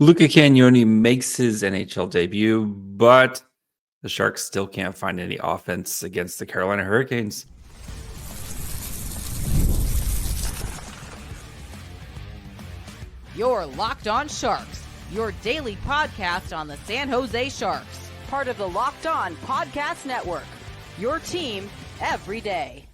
Luca Cagnoni makes his NHL debut, but the Sharks still can't find any offense against the Carolina Hurricanes. You're Locked On Sharks, your daily podcast on the San Jose Sharks, part of the Locked On Podcast Network, your team every day.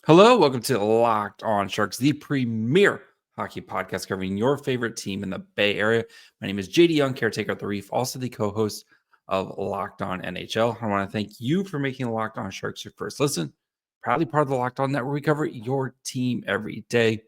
Hello, welcome to Locked On Sharks, the premier hockey podcast covering your favorite team in the Bay Area. My name is JD Young, caretaker at the Reef, also the co-host of Locked On NHL. I want to thank you for making Locked On Sharks your first listen. Proudly part of the Locked On Network, we cover your team every day.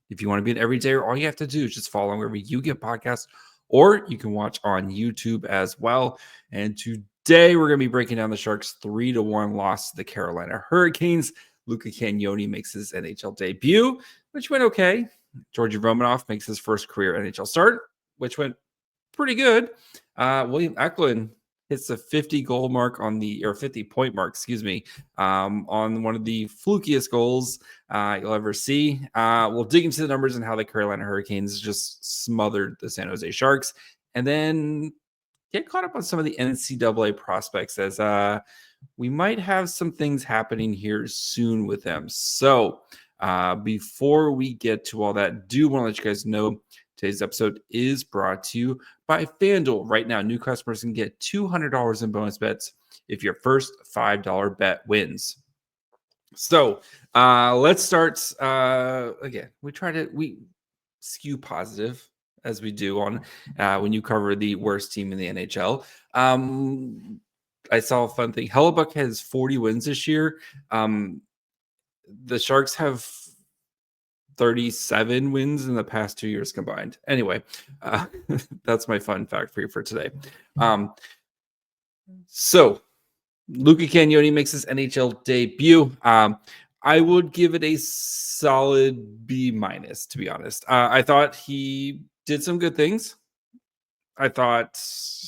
If you want to be an everydayer, all you have to do is just follow wherever you get podcasts, or you can watch on YouTube as well. And today we're going to be breaking down the Sharks' 3-1 loss to the Carolina Hurricanes. Luca Cagnoni makes his NHL debut, which went okay. Georgi Romanov makes his first career NHL start, which went pretty good. William Eklund hits the 50-goal mark on the, or 50-point mark, on one of the flukiest goals you'll ever see. We'll dig into the numbers and how the Carolina Hurricanes just smothered the San Jose Sharks, and then get caught up on some of the NCAA prospects as we might have some things happening here soon with them. So before we get to all that, do want to let you guys know today's episode is brought to you by FanDuel. Right now, new customers can get $200 in bonus bets if your first $5 bet wins. So let's start. Again, we skew positive as we do on when you cover the worst team in the NHL. I saw a fun thing. Hellebuck has 40 wins this year. The Sharks have 37 wins in the past 2 years combined. Anyway, that's my fun fact for you for today. So Luca Cagnoni makes his NHL debut. I would give it a solid B-, to be honest. I thought he did some good things. I thought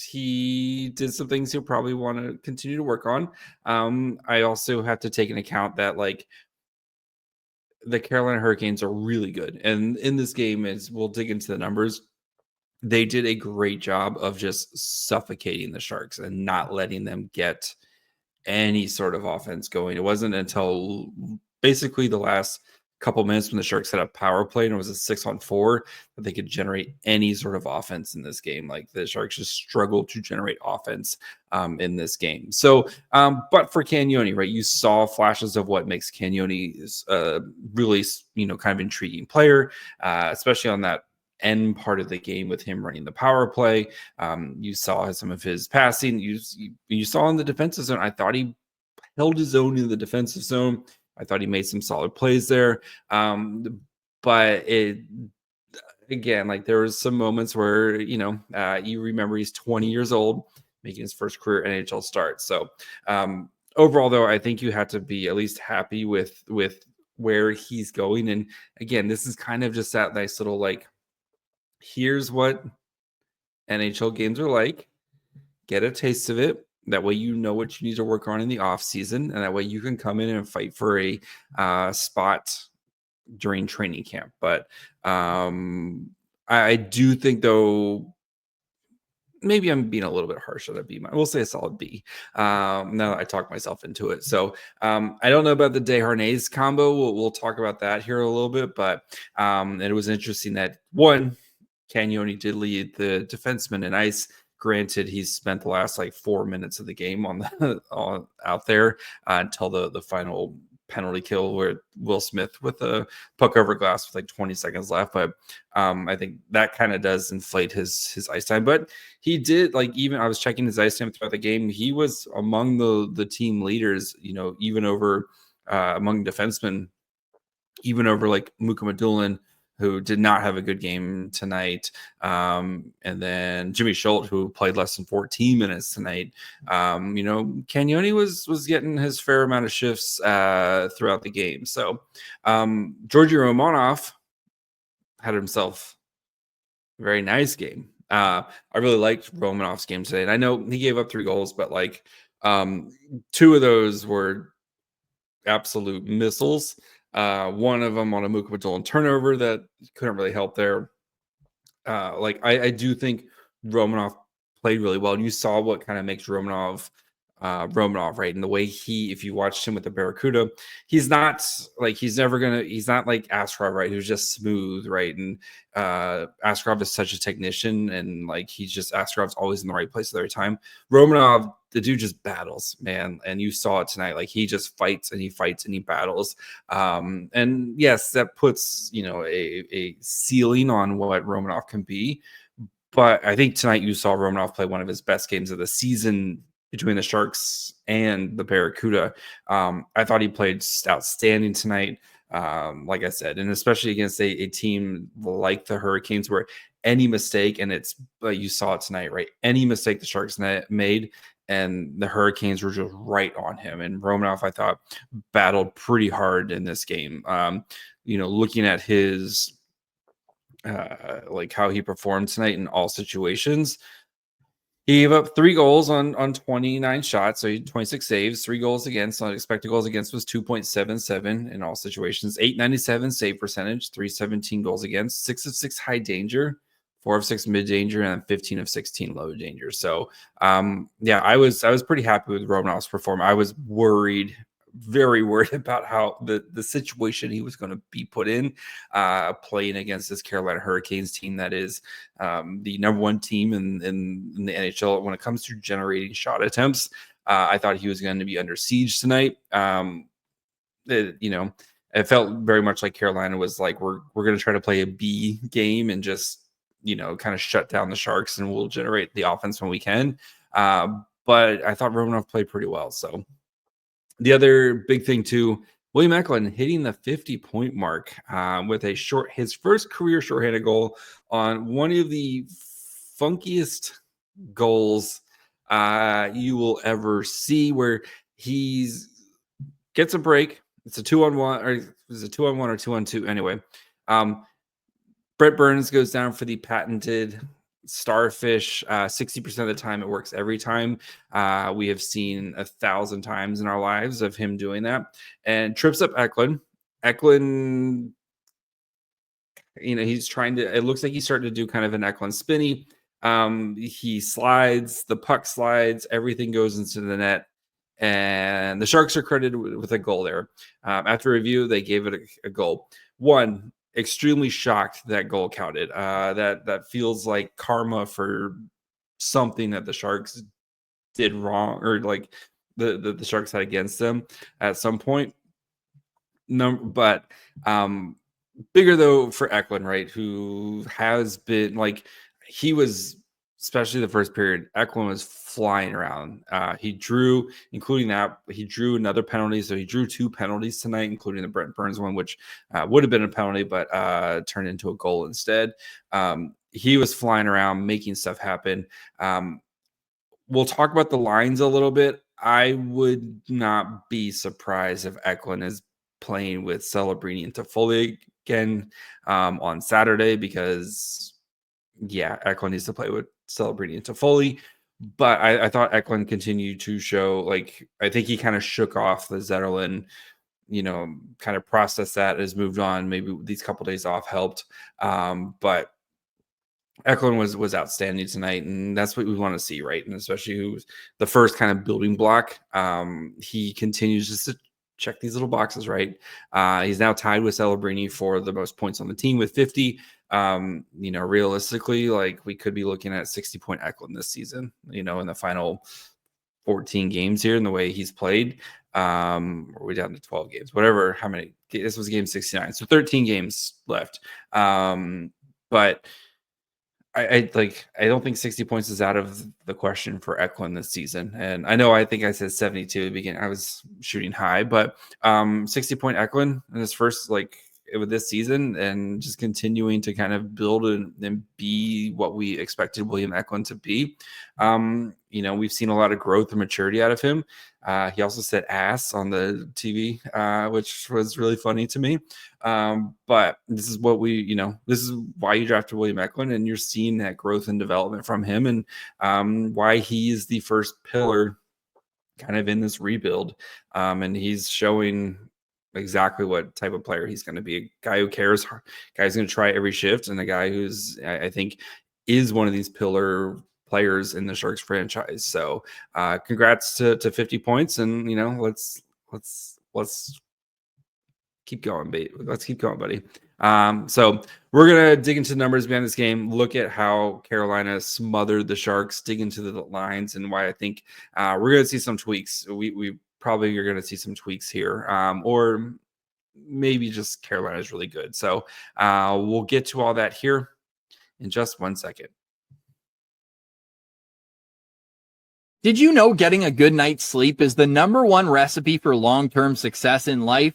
he did some things he'll probably want to continue to work on. I also have to take into account that, like, the Carolina Hurricanes are really good. And in this game, as we'll dig into the numbers, they did a great job of just suffocating the Sharks and not letting them get any sort of offense going. It wasn't until basically the last couple minutes when the Sharks had a power play and it was a 6-on-4 that they could generate any sort of offense in this game. Like, the Sharks just struggled to generate offense in this game. So, but for Cagnoni, right, you saw flashes of what makes Cagnoni really, kind of intriguing player, especially on that end part of the game with him running the power play. You saw some of his passing. You saw in the defensive zone. I thought he held his own in the defensive zone. I thought he made some solid plays there. But again, like, there was some moments where, you remember he's 20 years old, making his first career NHL start. So overall, though, I think you have to be at least happy with where he's going. And again, this is kind of just that nice little, like, here's what NHL games are like. Get a taste of it. That way you know what you need to work on in the off season, and that way you can come in and fight for a spot during training camp. But I do think, though, maybe I'm being a little bit harsh on a B. We'll say a solid B. Now that I talk myself into it. So I don't know about the Desharnais combo. We'll talk about that here a little bit. But it was interesting that, one, Cagnoni did lead the defenseman in ice. Granted, he's spent the last 4 minutes of the game out there until the final penalty kill where Will Smith with a puck over glass with 20 seconds left. But I think that kind of does inflate his ice time. But he did, even I was checking his ice time throughout the game. He was among the team leaders, even over among defensemen, even over Luka Cagnoni, who did not have a good game tonight. And then Jimmy Schultz, who played less than 14 minutes tonight. Cagnoni was getting his fair amount of shifts throughout the game. So Georgi Romanov had himself a very nice game. I really liked Romanov's game today. And I know he gave up 3 goals, but 2 of those were absolute missiles. One of them on a Luca Cagnoni turnover that couldn't really help there. I do think Romanov played really well. And you saw what kind of makes Romanov, right? And the way if you watched him with the Barracuda, he's not like, he's not like Askarov, right? Who's just smooth, right? And Askarov is such a technician, and like, Askarov's always in the right place at the right time. Romanov, the dude just battles, man. And you saw it tonight. Like, he just fights and he fights and he battles. And yes, that puts, a ceiling on what Romanov can be. But I think tonight you saw Romanov play one of his best games of the season between the Sharks and the Barracuda. I thought he played outstanding tonight, like I said, and especially against a team like the Hurricanes, where any mistake, and it's you saw it tonight, right? Any mistake the Sharks made, and the Hurricanes were just right on him. And Romanov, I thought, battled pretty hard in this game. Looking at his like how he performed tonight in all situations, he gave up 3 goals on 29 shots, so he had 26 saves, 3 goals against. Expected goals against was 2.77 in all situations, 897 save percentage, 317 goals against, 6 of 6 high danger, 4 of 6 mid danger, and 15 of 16 low danger. So, I was pretty happy with Romanov's performance. I was very worried about how the situation he was going to be put in, playing against this Carolina Hurricanes team that is the number 1 team in the NHL when it comes to generating shot attempts. I thought he was going to be under siege tonight. It felt very much like Carolina was like, we're going to try to play a B game and just kind of shut down the Sharks, and we'll generate the offense when we can. But I thought Romanov played pretty well. So the other big thing too, William Eklund hitting the 50-point mark with his first career shorthanded goal on one of the funkiest goals you will ever see, where gets a break. It's a 2-on-1, or is it 2-on-1 or 2-on-2? Anyway, Brett Burns goes down for the patented starfish. 60% of the time it works every time. We have seen 1,000 times in our lives of him doing that, and trips up Eklund. It looks like he's starting to do kind of an Eklund spinny. He slides, the puck slides, everything goes into the net, and the Sharks are credited with a goal there. After review, they gave it a goal. One, extremely shocked that goal counted. That feels like karma for something that the Sharks did wrong, or like the Sharks had against them at some point. But bigger though for Eklund, right? Who has been like, he was, especially the first period, Eklund was flying around. He drew another penalty. So he drew 2 penalties tonight, including the Brent Burns one, which would have been a penalty, but turned into a goal instead. He was flying around, making stuff happen. We'll talk about the lines a little bit. I would not be surprised if Eklund is playing with Celebrini and Toffoli again on Saturday, because Eklund needs to play with Celebrini and Toffoli. But I thought Eklund continued to show, like, I think he kind of shook off the Zetterlund, kind of processed that, has moved on. Maybe these couple days off helped. But Eklund was outstanding tonight, and that's what we want to see, right? And especially who's the first kind of building block. He continues just to check these little boxes, right? He's now tied with Celebrini for the most points on the team with 50. Realistically, like, we could be looking at 60-point Eklund this season, in the final 14 games here, in the way he's played. Or we down to 12 games, whatever, how many, this was game 69. So 13 games left. But I don't think 60 points is out of the question for Eklund this season. And I think I said 72 at the beginning. I was shooting high, but 60-point Eklund in his first, with this season, and just continuing to kind of build and be what we expected William Eklund to be. We've seen a lot of growth and maturity out of him. He also said ass on the TV, which was really funny to me. But this is what this is why you drafted William Eklund, and you're seeing that growth and development from him, and why he is the first pillar kind of in this rebuild. And he's showing exactly what type of player he's going to be. A guy who cares, guy who's going to try every shift, and a guy who's, I think, is one of these pillar players in the Sharks franchise. So congrats to 50 points, and let's keep going, babe. Let's keep going, buddy. So we're gonna dig into the numbers behind this game, look at how Carolina smothered the Sharks, dig into the lines, and why I think we're gonna see some tweaks. We probably are gonna see some tweaks here, or maybe just Carolina is really good. So we'll get to all that here in just 1 second. Did you know getting a good night's sleep is the #1 recipe for long-term success in life?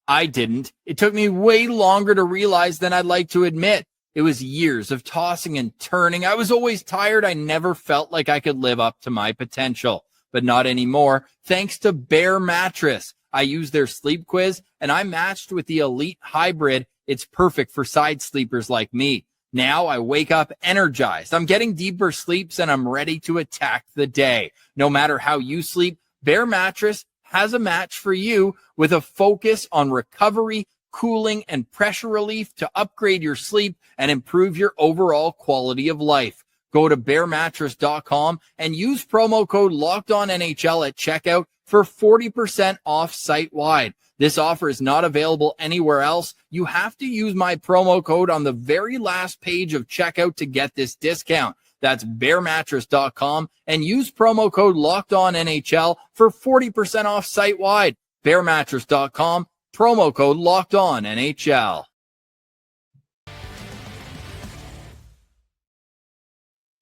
I didn't. It took me way longer to realize than I'd like to admit. It was years of tossing and turning. I was always tired. I never felt like I could live up to my potential, but not anymore. Thanks to Bear Mattress. I used their sleep quiz and I matched with the Elite Hybrid. It's perfect for side sleepers like me. Now I wake up energized. I'm getting deeper sleeps and I'm ready to attack the day. No matter how you sleep, Bear Mattress has a match for you with a focus on recovery, cooling, and pressure relief to upgrade your sleep and improve your overall quality of life. Go to bearmattress.com and use promo code LOCKEDONNHL at checkout for 40% off site-wide. This offer is not available anywhere else. You have to use my promo code on the very last page of checkout to get this discount. That's bearmattress.com and use promo code LOCKEDONNHL for 40% off site-wide. Bearmattress.com, promo code LOCKEDONNHL.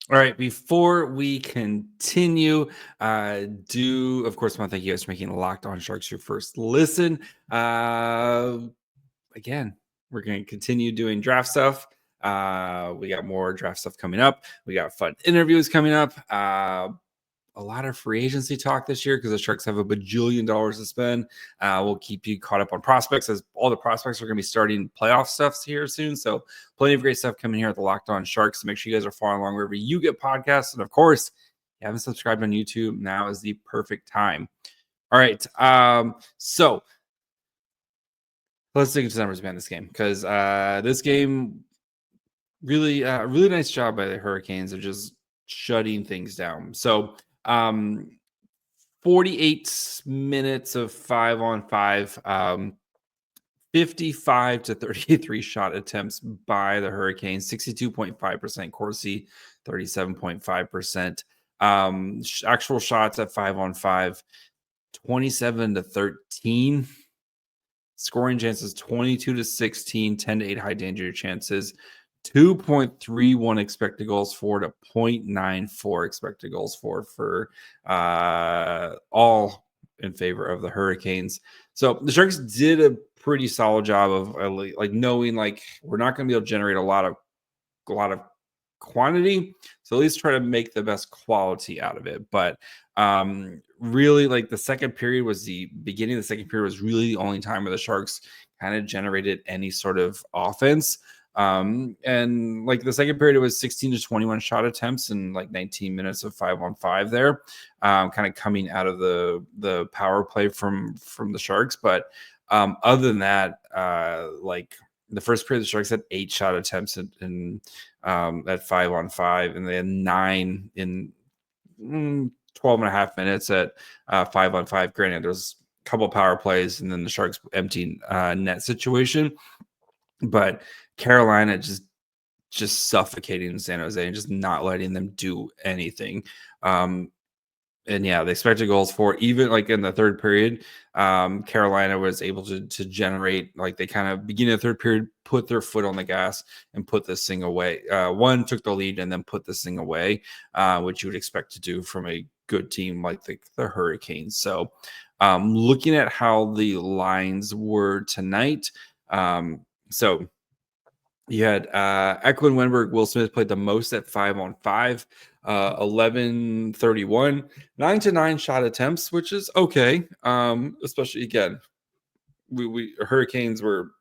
All right, before we continue, of course, want to thank you guys for making Locked On Sharks your first listen. Again, we're going to continue doing draft stuff. We got more draft stuff coming up. We got fun interviews coming up. A lot of free agency talk this year because the Sharks have $1 bajillion to spend. We'll keep you caught up on prospects, as all the prospects are going to be starting playoff stuff here soon. So plenty of great stuff coming here at the Locked On Sharks. So make sure you guys are following along wherever you get podcasts. And of course, if you haven't subscribed on YouTube, now is the perfect time. All right. So let's dig into the numbers behind this game, because this game really nice job by the Hurricanes of just shutting things down. So 48 minutes of 5-on-5, 55 to 33 shot attempts by the Hurricanes, 62.5% Corsi, 37.5%. Actual shots at 5-on-5, 27 to 13. Scoring chances 22 to 16, 10 to 8 high danger chances. 2.31 expected goals for to 0.94 expected goals for all in favor of the Hurricanes. So the Sharks did a pretty solid job of like knowing like we're not going to be able to generate a lot of quantity, so at least try to make the best quality out of it. But really, like the beginning of the second period was really the only time where the Sharks kind of generated any sort of offense. And like the second period, it was 16 to 21 shot attempts and like 19 minutes of 5-on-5 there, kind of coming out of the power play from the Sharks. But other than that, like the first period, the Sharks had 8 shot attempts in at 5-on-5, and they had 9 in 12 and a half minutes at 5-on-5. Granted, there was a couple power plays and then the Sharks empty net situation, but Carolina just suffocating San Jose and just not letting them do anything. And yeah, the expected goals for, even like in the third period, Carolina was able to generate, like they kind of beginning of the third period, put their foot on the gas and put this thing away. One, took the lead and then put this thing away, which you would expect to do from a good team like the Hurricanes. So looking at how the lines were tonight, so you had Eklund, Wenberg, Will Smith played the most at 5-on-5, 11-31, 9 to 9 shot attempts, which is okay. Especially again, we Hurricanes were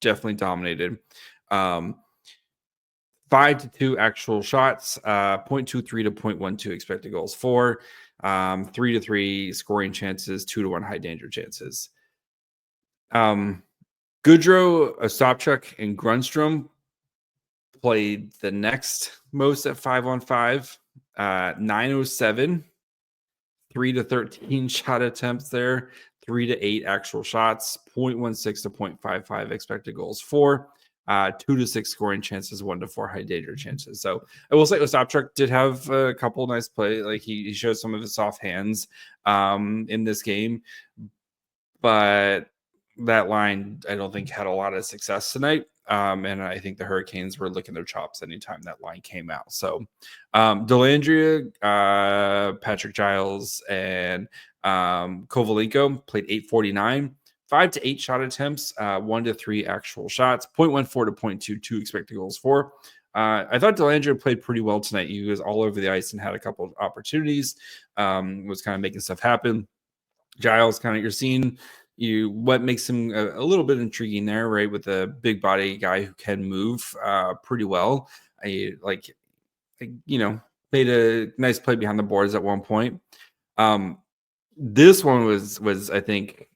definitely dominated. 5 to 2 actual shots, 0.23 to 0.12 expected goals for, 3 to 3 scoring chances, 2 to 1 high danger chances. Goodrow, Ostapchuk, and Grunstrom played the next most at 5-on-5, 907, 3-13 shot attempts there, 3-8 actual shots, 0.16 to 0.55 expected goals for, 2-6 scoring chances, 1-4 high danger chances. So I will say Ostapchuk did have a couple nice plays. Like he showed some of his soft hands in this game, but that line I don't think had a lot of success tonight. And I think the Hurricanes were licking their chops anytime that line came out. So Dellandrea, Patrick Giles, and Kovalenko played 849, 5-8 shot attempts, 1-3 actual shots, 0.14 to 0.22 expected goals for. I thought Dellandrea played pretty well tonight. He was all over the ice and had a couple of opportunities, was kind of making stuff happen. Giles, kind of you're seeing what makes him a little bit intriguing there, right? With a big body guy who can move pretty well. Made a nice play behind the boards at one point. This one was I think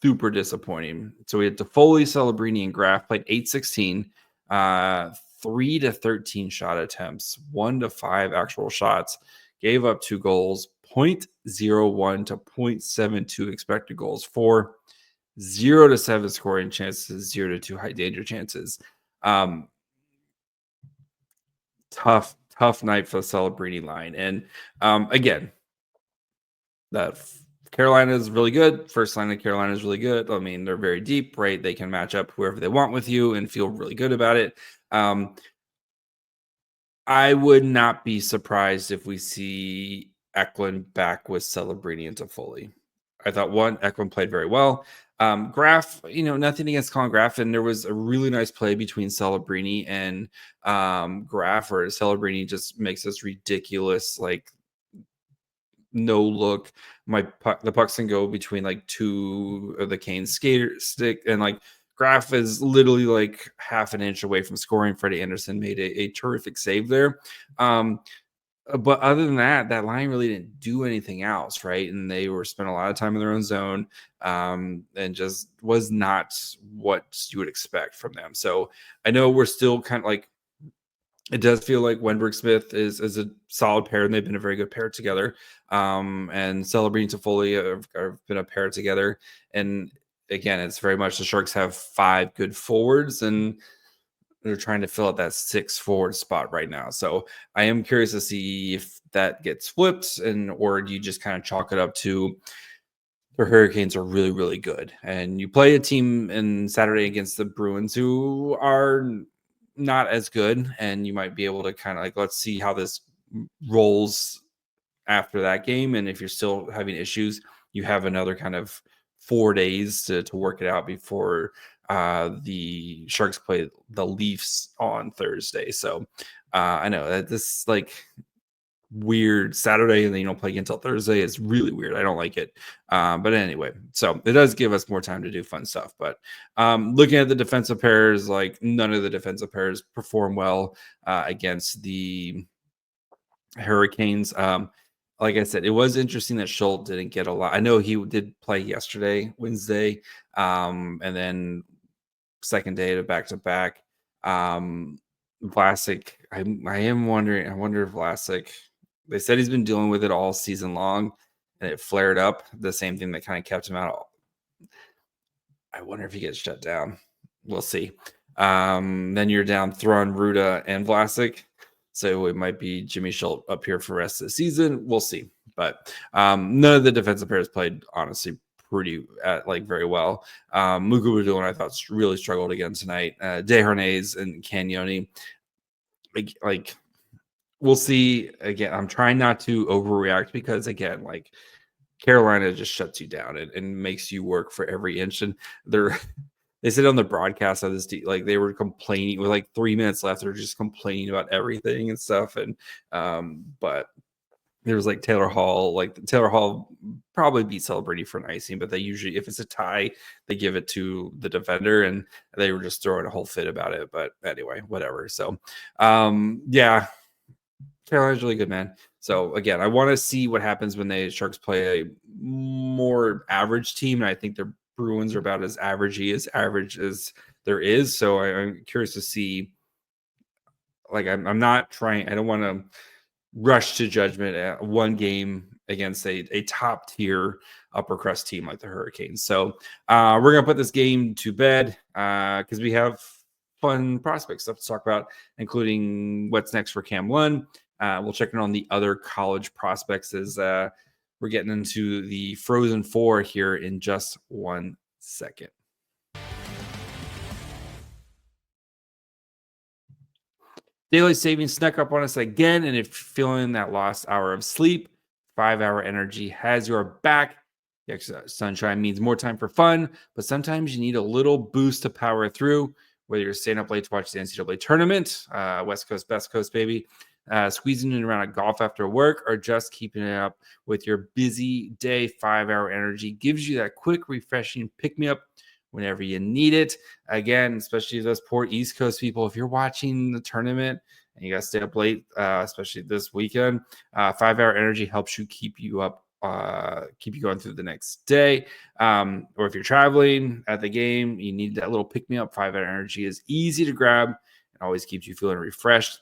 super disappointing. So we had Toffoli, Celebrini, and Graf played 8-16, 3-13 shot attempts, 1-5 actual shots, gave up 2 goals, 0.01 to 0.72 expected goals for, 0-7 scoring chances, 0-2 high danger chances. Tough night for the Celebrini line. And again, that Carolina is really good. First line of Carolina is really good. I mean, they're very deep, right? They can match up whoever they want with you and feel really good about it. I would not be surprised if we see Eklund back with Celebrini and Toffoli. I thought Eklund played very well. Graf, nothing against Colin Graf, and there was a really nice play between Celebrini and Graf, where Celebrini just makes this ridiculous, like, no look. The pucks can go between like two of the Canes skater stick, and like Graf is literally like half an inch away from scoring. Freddie Anderson made a terrific save there. But other than that line really didn't do anything else, right? And they were spent a lot of time in their own zone, and just was not what you would expect from them. So I know we're still kind of like, it does feel like Wenberg Smith is a solid pair, and they've been a very good pair together. And Celebrini and Toffoli have been a pair together. And again, it's very much the Sharks have 5 good forwards, and they're trying to fill out that 6 forward spot right now. So I am curious to see if that gets flipped, or do you just kind of chalk it up to the Hurricanes are really, really good. And you play a team in Saturday against the Bruins who are not as good, and you might be able to kind of like, let's see how this rolls after that game. And if you're still having issues, you have another kind of 4 days to work it out before the Sharks play the Leafs on Thursday. So I know that this like weird Saturday and then you don't play until Thursday is really weird. I don't like it. But anyway, so it does give us more time to do fun stuff. But looking at the defensive pairs, like none of the defensive pairs perform well against the Hurricanes. Like I said, it was interesting that Schultz didn't get a lot. I know he did play yesterday, Wednesday, and then second day to back-to-back. Vlasic, I am wondering. I wonder if Vlasic. They said he's been dealing with it all season long, and it flared up. The same thing that kind of kept him out. I wonder if he gets shut down. We'll see. Then you're down Thrawn, Ruda, and Vlasic. So it might be Jimmy Schultz up here for the rest of the season. We'll see. But none of the defensive players played, honestly, very well. Mukubudu, I thought, really struggled again tonight. Desharnais and Cagnoni. Like we'll see. Again, I'm trying not to overreact because, again, like Carolina just shuts you down and makes you work for every inch. And they said on the broadcast of this, like they were complaining with like 3 minutes left. They're just complaining about everything and stuff. And but there was like Taylor Hall. Like Taylor Hall probably beat Celebrini for an icing, but they usually, if it's a tie, they give it to the defender, and they were just throwing a whole fit about it. But anyway, whatever. So yeah, Carolina's really good, man. So again, I want to see what happens when the Sharks play a more average team, and I think they're Bruins are about as average as there is. So I'm curious to see. Like, I'm not trying. I don't want to rush to judgment at one game against a top tier upper crust team like the Hurricanes. So we're gonna put this game to bed because we have fun prospect stuff to talk about, including what's next for Cam Lund. We'll check in on the other college prospects as we're getting into the Frozen Four here in just 1 second. Daylight savings snuck up on us again, and if you're feeling that lost hour of sleep, 5-Hour Energy has your back. The extra sunshine means more time for fun, but sometimes you need a little boost to power through. Whether you're staying up late to watch the NCAA tournament, West Coast, Best Coast, baby, squeezing in around a golf after work, or just keeping it up with your busy day, 5-Hour Energy gives you that quick, refreshing pick-me-up whenever you need it. Again, especially those poor East Coast people, if you're watching the tournament and you got to stay up late, especially this weekend, 5-Hour Energy helps you keep you up, keep you going through the next day. Or if you're traveling at the game, you need that little pick-me-up. 5-Hour Energy is easy to grab and always keeps you feeling refreshed.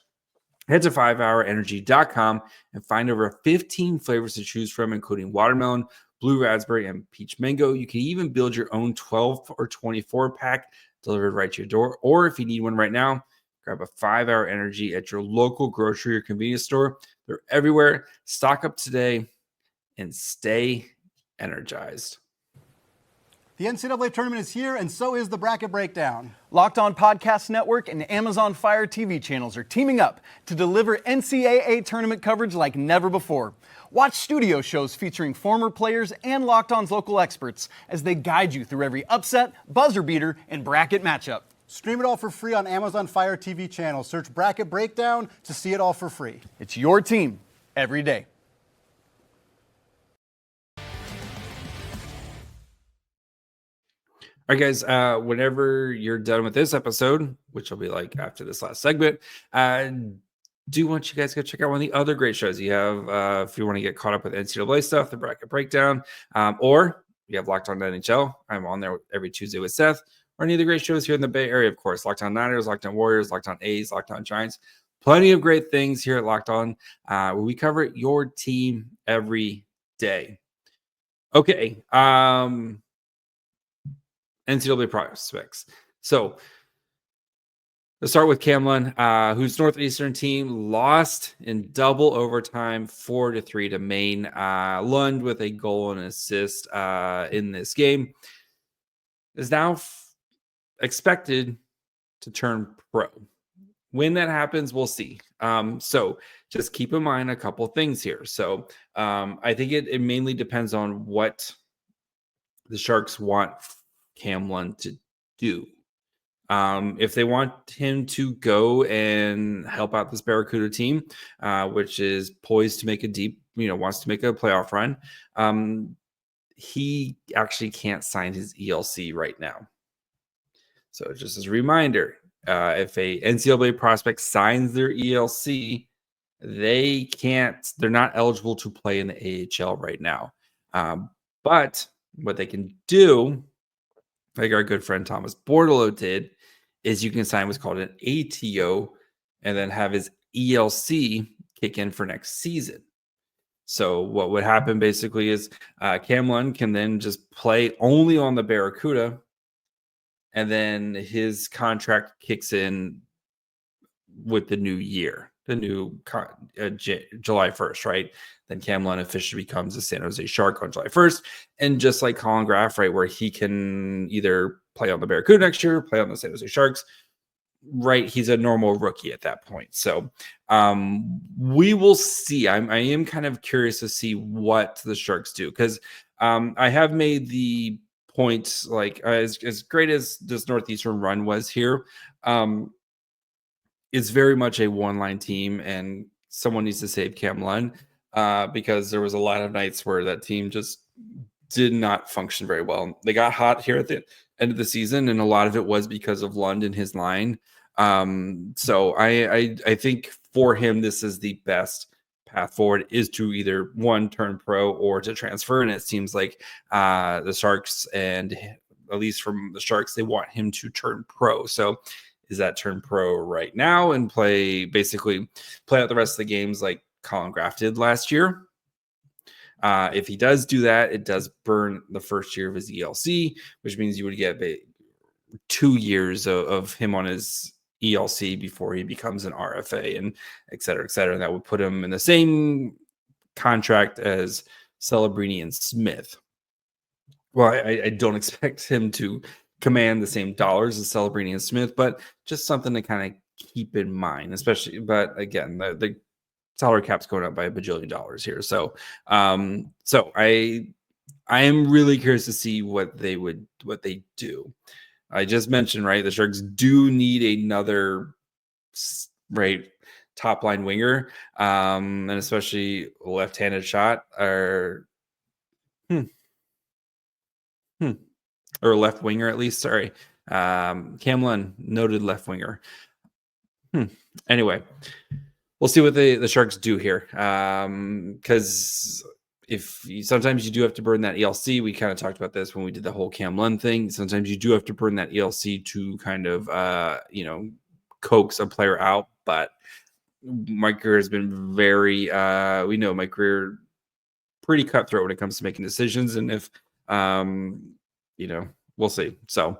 Head to 5hourenergy.com and find over 15 flavors to choose from, including watermelon, blue raspberry, and peach mango. You can even build your own 12 or 24 pack delivered right to your door. Or if you need one right now, grab a 5-Hour Energy at your local grocery or convenience store. They're everywhere. Stock up today and stay energized. The NCAA tournament is here, and so is the Bracket Breakdown. Locked On Podcast Network and Amazon Fire TV channels are teaming up to deliver NCAA tournament coverage like never before. Watch studio shows featuring former players and Locked On's local experts as they guide you through every upset, buzzer beater, and bracket matchup. Stream it all for free on Amazon Fire TV channel. Search Bracket Breakdown to see it all for free. It's your team every day. All right, guys, whenever you're done with this episode, which will be like after this last segment, do want you guys to go check out one of the other great shows you have. If you want to get caught up with NCAA stuff, the Bracket Breakdown, or you have Locked On NHL. I'm on there every Tuesday with Seth, or any of the great shows here in the Bay Area, of course. Locked On Niners, Locked On Warriors, Locked On A's, Locked On Giants. Plenty of great things here at Locked On, where we cover your team every day. Okay, NCAA prospects. So let's start with Cam Lund, whose Northeastern team lost in double overtime 4-3 to Maine. Lund with a goal and assist in this game is now expected to turn pro. When that happens, we'll see. So just keep in mind a couple things here. So I think it mainly depends on what the Sharks want Cam Lund to do. If they want him to go and help out this Barracuda team, which is poised to make a deep, wants to make a playoff run, he actually can't sign his ELC right now. So just as a reminder, if a NCAA prospect signs their ELC, they're not eligible to play in the AHL right now. But what they can do, like our good friend Thomas Bordolo did, is you can sign what's called an ATO and then have his ELC kick in for next season. So what would happen basically is Cam Lund can then just play only on the Barracuda, and then his contract kicks in with the new year, the new July 1st, right? Then Cam Lund officially becomes a San Jose Shark on July 1st. And just like Colin Graff, right, where he can either play on the Barracuda next year, play on the San Jose Sharks, right? He's a normal rookie at that point. So we will see. I am kind of curious to see what the Sharks do, because I have made the point, like as great as this Northeastern run was here, it's very much a one-line team, and someone needs to save Cam Lund because there was a lot of nights where that team just did not function very well. They got hot here at the end of the season, and a lot of it was because of Lund and his line. So I think for him, this is the best path forward, is to either one, turn pro, or to transfer. And it seems like the Sharks and at least from the Sharks, they want him to turn pro. So is that turn pro right now and basically play out the rest of the games like Colin Graff did last year? If he does do that, it does burn the first year of his ELC, which means you would get 2 years of him on his ELC before he becomes an RFA, and et cetera, et cetera. And that would put him in the same contract as Celebrini and Smith. Well, I don't expect him to command the same dollars as Celebrini and Smith, but just something to kind of keep in mind, especially. But again, the salary cap's going up by $1 bajillion here. So I am really curious to see what they do. I just mentioned, right, the Sharks do need another top line winger, and especially left-handed shot or or left winger at least. Sorry, Cam Lund, noted left winger. Anyway, we'll see what the Sharks do here, because sometimes you do have to burn that ELC. We kind of talked about this when we did the whole Cam Lund thing. Sometimes you do have to burn that ELC to kind of coax a player out. But Mike Grier has been very we know Mike Grier pretty cutthroat when it comes to making decisions, and if we'll see. So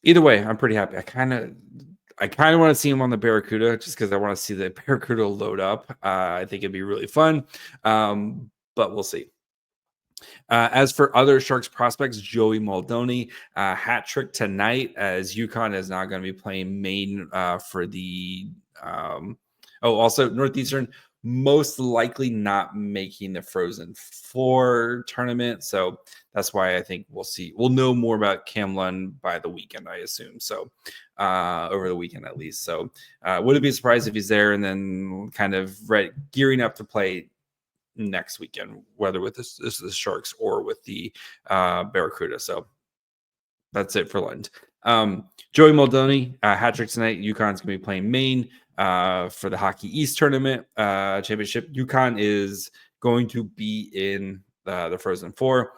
either way, I'm pretty happy. I kind of want to see him on the Barracuda just because I want to see the Barracuda load up. I think it'd be really fun, but we'll see. As for other Sharks prospects, Joey Maldoni, hat trick tonight as UConn is now going to be playing Maine for the also Northeastern most likely not making the Frozen Four tournament. So that's why I think we'll know more about Cam Lund by the weekend, I assume. So over the weekend at least. So wouldn't be surprised if he's there and then kind of gearing up to play next weekend, whether with the Sharks or with the Barracuda. So that's it for Lund. Joey Maldoni, hat trick tonight. UConn's going to be playing Maine for the Hockey East tournament championship. UConn is going to be in the Frozen Four.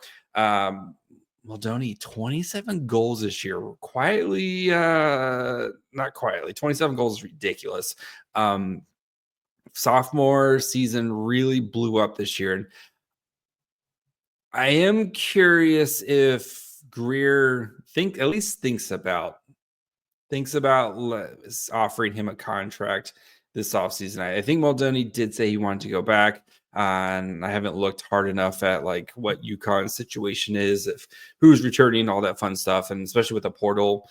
Maldoni, 27 goals this year. Quietly, not quietly. 27 goals is ridiculous. Sophomore season really blew up this year. And I am curious if Grier thinks about offering him a contract this offseason. I think Maldoni did say he wanted to go back. And I haven't looked hard enough at like what UConn's situation is, if who's returning, all that fun stuff. And especially with the portal,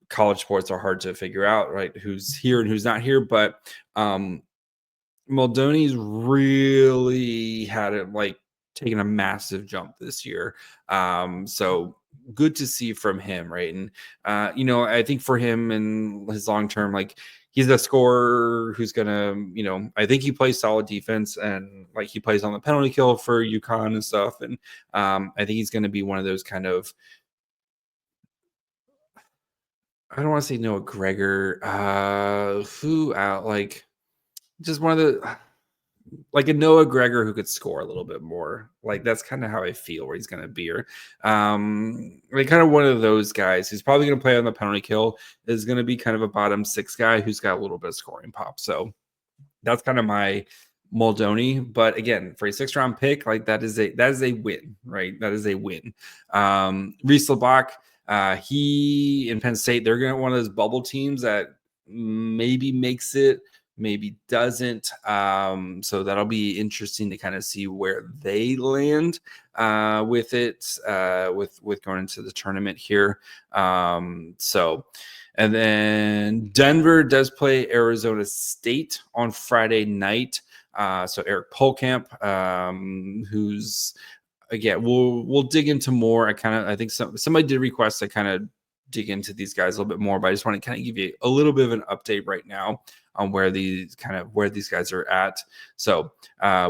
college sports are hard to figure out, right? Who's here and who's not here. But Maldoni's really had it like taken a massive jump this year. So good to see from him, right? And I think for him and his long term, like he's a scorer who's gonna, I think he plays solid defense and like he plays on the penalty kill for UConn and stuff. And I think he's gonna be one of those kind of, I don't want to say Noah Gregor, just one of the, like a Noah Gregor who could score a little bit more. Like that's kind of how I feel where he's going to be. Or like kind of one of those guys who's probably going to play on the penalty kill, is going to be kind of a bottom six guy who's got a little bit of scoring pop. So that's kind of my Maldoni. But again, for a 6th round pick, like that is a win, right? That is a win. Reese LeBach, he in Penn State, they're going to one of those bubble teams that maybe makes it, maybe doesn't. So that'll be interesting to kind of see where they land with it, with going into the tournament here. And then Denver does play Arizona State on Friday night. So Eric Polkamp, who's again, we'll dig into more. I think somebody did request to kind of dig into these guys a little bit more, but I just want to kind of give you a little bit of an update right now on where these guys are at. So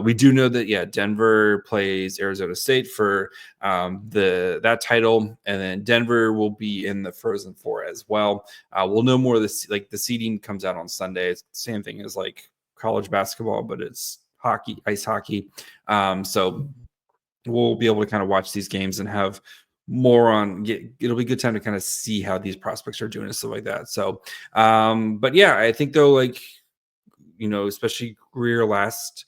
we do know that Denver plays Arizona State for that title, and then Denver will be in the Frozen Four as well. We'll know more of this. Like the seeding comes out on Sunday. It's the same thing as like college basketball, but it's ice hockey. So we'll be able to kind of watch these games and have more on. It'll be a good time to kind of see how these prospects are doing and stuff like that. So, but yeah, I think though, like, especially Greer last,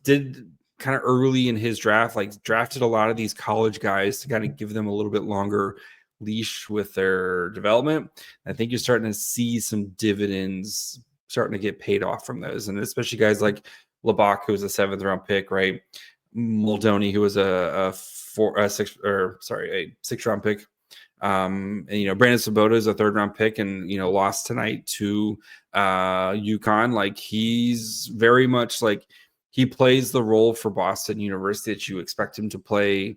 did kind of early in his draft, like drafted a lot of these college guys to kind of give them a little bit longer leash with their development. I think you're starting to see some dividends starting to get paid off from those, and especially guys like Labak, who was a 7th round pick, right? Muldowney, who was a 6th round pick. And Brandon Svoboda is a 3rd round pick, and lost tonight to UConn. Like, he's very much like he plays the role for Boston University that you expect him to play,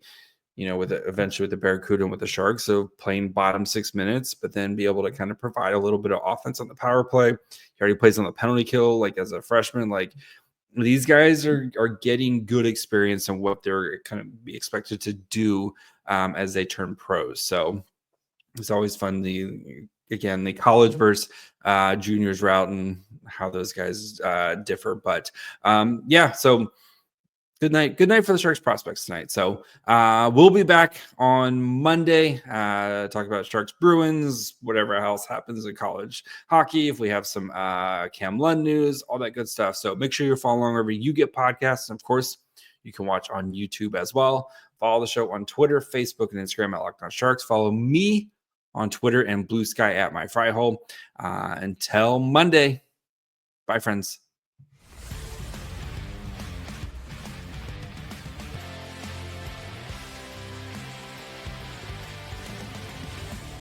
eventually with the Barracuda and with the Sharks. So playing bottom 6 minutes, but then be able to kind of provide a little bit of offense on the power play. He already plays on the penalty kill, like as a freshman. Like, these guys are getting good experience in what they're kind of be expected to do as they turn pros. So it's always fun, the college versus juniors route and how those guys differ. But so good night for the Sharks prospects tonight. So we'll be back on Monday, talk about Sharks Bruins, whatever else happens in college hockey. If we have some Cam Lund news, all that good stuff. So make sure you're following along wherever you get podcasts. And of course, you can watch on YouTube as well. Follow the show on Twitter, Facebook, and Instagram at Locked On Sharks. Follow me on Twitter and Blue Sky at My Fry Hole. Until Monday. Bye, friends.